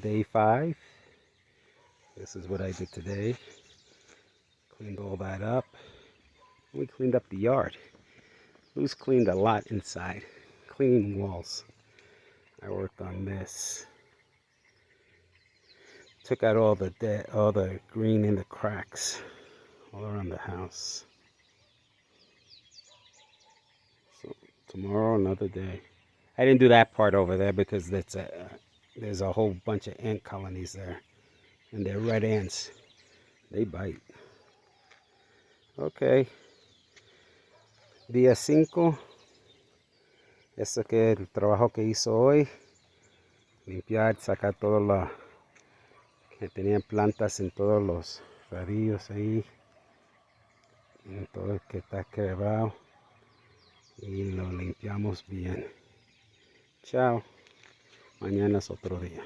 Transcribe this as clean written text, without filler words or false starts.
day 5. This is what I did today. Cleaned all that up. We cleaned up the yard. Luz cleaned a lot inside. Cleaning walls. I worked on this. Took out all the green in the cracks all around the house. So tomorrow, another day. I didn't do that part over there because there's a whole bunch of ant colonies there. And they're red ants. They bite. Okay. Día 5. Esto que es el trabajo que hizo hoy. Limpiar, sacar todo lo que tenían plantas en todos los radillos ahí. En todo el que está quebrado. Y lo limpiamos bien. Chao. Mañana es otro día.